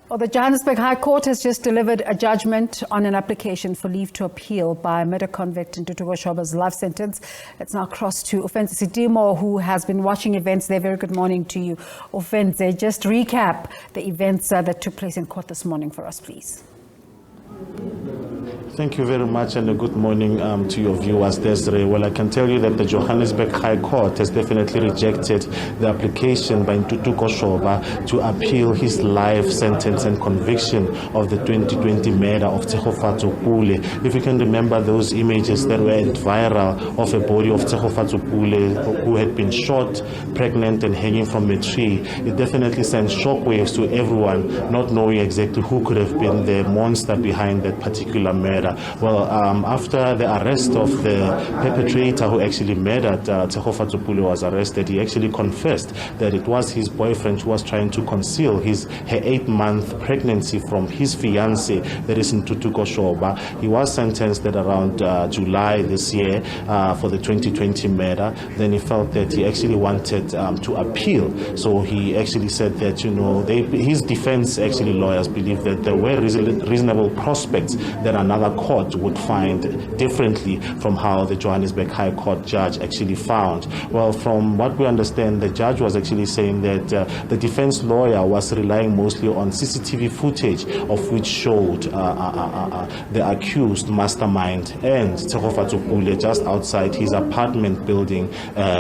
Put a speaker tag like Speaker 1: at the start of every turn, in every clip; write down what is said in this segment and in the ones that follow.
Speaker 1: Well, the Johannesburg High Court has just delivered a judgment on an application for leave to appeal by murder-convict Ntuthuko Shoba's life sentence. It's now crossed to Offense Sidimo, who has been watching events there. Very good morning to you, Offense. Just recap the events that took place in court this morning for us, please.
Speaker 2: Thank you very much, and a good morning to your viewers, Desiree. Well, I can tell you that the Johannesburg High Court has definitely rejected the application by Ntuthuko Shoba to appeal his life sentence and conviction of the 2020 murder of Tshegofatso Pule. If you can remember those images that went viral of a body of Tshegofatso Pule who had been shot, pregnant, and hanging from a tree, it definitely sent shockwaves to everyone, not knowing exactly who could have been the monster behind that particular murder. Well, after the arrest of the perpetrator who actually murdered Tshegofatso Pule was arrested, he actually confessed that it was his boyfriend who was trying to conceal her 8-month pregnancy from his fiancée, that is Ntuthuko Shoba. He was sentenced at around July this year for the 2020 murder. Then he felt that he actually wanted to appeal. So he actually said that, his defense actually lawyers believe that there were reasonable prospects that another court would find differently from how the Johannesburg High Court judge actually found. Well, from what we understand, the judge was actually saying that the defense lawyer was relying mostly on CCTV footage of which showed the accused mastermind and Tshegofatso Pule just outside his apartment building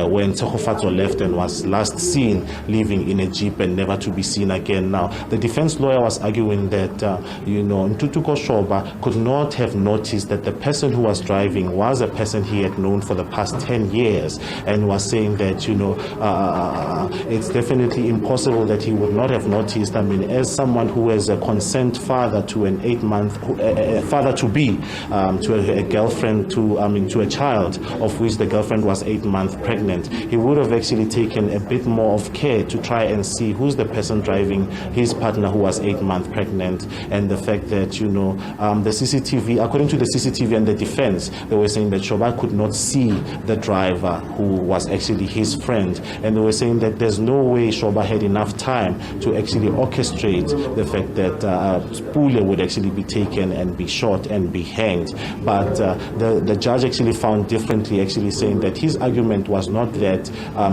Speaker 2: when Tshegofatso left and was last seen living in a jeep and never to be seen again. Now, the defense lawyer was arguing that Ntuthuko Shoba could not have noticed that the person who was driving was a person he had known for the past 10 years, and was saying that it's definitely impossible that he would not have noticed. I mean, as someone who is a consent father to an 8-month father to be to a girlfriend to a child of which the girlfriend was 8 months pregnant, he would have actually taken a bit more of care to try and see who's the person driving his partner who was 8 months pregnant. And the fact that the CCTV, according to the CCTV and the defense, they were saying that Shoba could not see the driver who was actually his friend, and they were saying that there's no way Shoba had enough time to actually orchestrate the fact that Pule would actually be taken and be shot and be hanged. But the judge actually found differently, actually saying that his argument was not that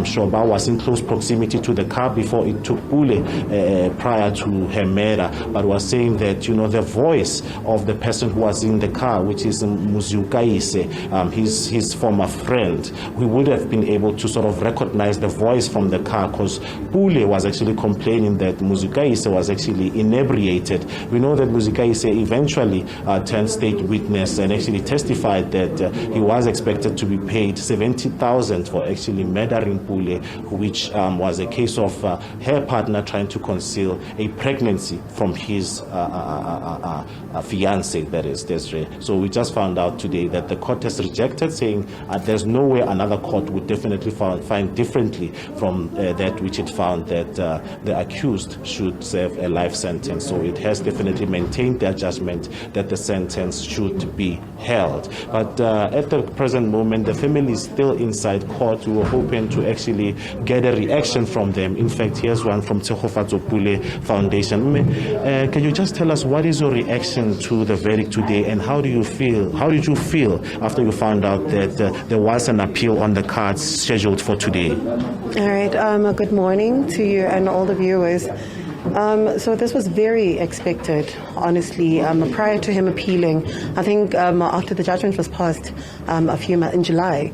Speaker 2: Shoba was in close proximity to the car before it took Pule prior to her murder, but was saying that the voice of the person who was in the car, which is Muziukaise, his former friend, we would have been able to sort of recognize the voice from the car, because Pule was actually complaining that Muziukaise was actually inebriated. We know that Muziukaise eventually turned state witness and actually testified that he was expected to be paid 70,000 for actually murdering Pule, which was a case of her partner trying to conceal a pregnancy from his fiancé, that is Desiree. So we just found out today that the court has rejected, saying there's no way another court would definitely find differently from that which it found that the accused should serve a life sentence. So it has definitely maintained their judgment that the sentence should be held. But at the present moment, the family is still inside court. We were hoping to actually get a reaction from them. In fact, here's one from Tshegofatso Pule Foundation. Can you just tell us what is your reaction to the verdict today, and how do you feel? How did you feel after you found out that there was an appeal on the cards scheduled for today?
Speaker 3: All right. Good morning to you and all the viewers. So this was very expected, honestly. Prior to him appealing, I think after the judgment was passed in July,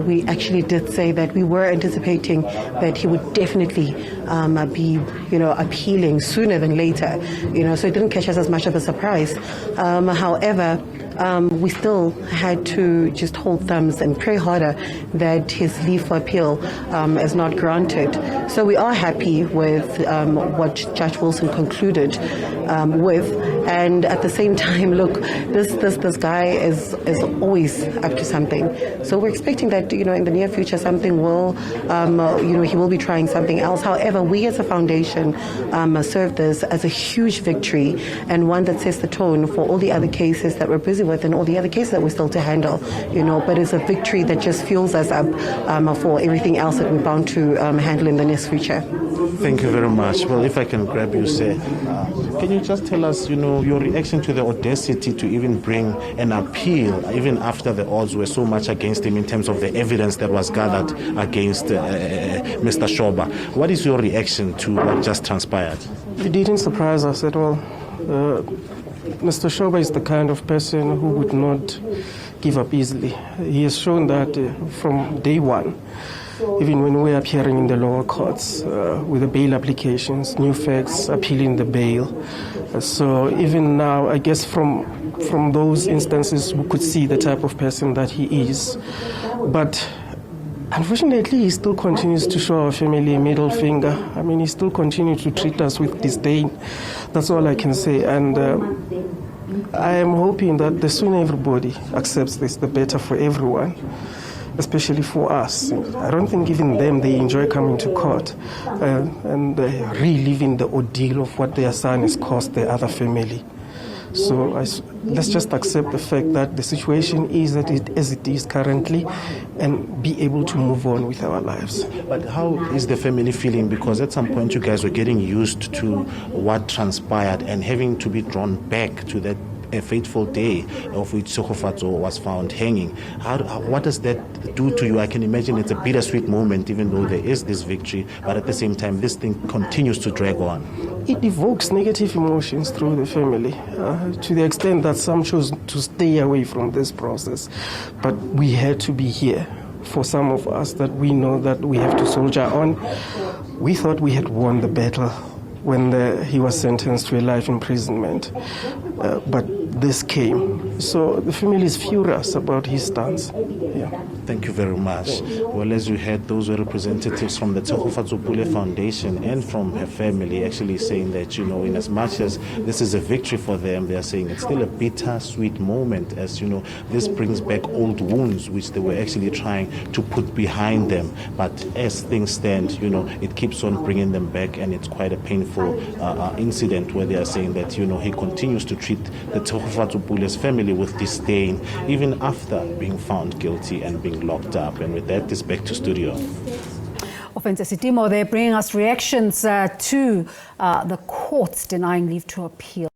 Speaker 3: we actually did say that we were anticipating that he would definitely be, appealing sooner than later. So it didn't catch us as much of a surprise. However, we still had to just hold thumbs and pray harder that his leave for appeal is not granted. So we are happy with what Judge Wilson concluded with, and at the same time, look, this guy is always up to something. So we're expecting that in the near future something will, he will be trying something else. However, However, we as a foundation serve this as a huge victory and one that sets the tone for all the other cases that we're busy with and all the other cases that we're still to handle, but it's a victory that just fuels us up for everything else that we're bound to handle in the near future.
Speaker 2: Thank you very much. Well, if I can grab you, sir, can you just tell us, your reaction to the audacity to even bring an appeal, even after the odds were so much against him in terms of the evidence that was gathered against Mr. Shoba? What is your reaction to what just transpired?
Speaker 4: It didn't surprise us at all. Mr. Shoba is the kind of person who would not give up easily. He has shown that from day one. Even when we're appearing in the lower courts with the bail applications, new facts, appealing the bail. So even now, I guess from those instances, we could see the type of person that he is. But unfortunately, he still continues to show our family a middle finger. I mean, he still continues to treat us with disdain. That's all I can say. And I am hoping that the sooner everybody accepts this, the better for everyone, especially for us. I don't think even them, they enjoy coming to court and reliving the ordeal of what their son has cost their other family. So let's just accept the fact that the situation is as it is currently and be able to move on with our lives.
Speaker 2: But how is the family feeling? Because at some point you guys were getting used to what transpired and having to be drawn back to that a fateful day of which Tshegofatso was found hanging. What does that do to you? I can imagine it's a bittersweet moment, even though there is this victory, but at the same time, this thing continues to drag on.
Speaker 4: It evokes negative emotions through the family, to the extent that some chose to stay away from this process. But we had to be here. For some of us, that we know that we have to soldier on. We thought we had won the battle when he was sentenced to a life imprisonment. But this came. So the family is furious about his stance. Yeah.
Speaker 2: Thank you very much. Well, as you heard, those were representatives from the Tshegofatso Pule Foundation and from her family actually saying that, in as much as this is a victory for them, they are saying it's still a bittersweet moment as, this brings back old wounds which they were actually trying to put behind them. But as things stand, it keeps on bringing them back, and it's quite a painful incident where they are saying that, he continues to treat the Tshegofatso Pule's family with disdain even after being found guilty and being locked up. And with that, this back to studio.
Speaker 1: Offense Sitimo, they're bringing us reactions to the courts denying leave to appeal.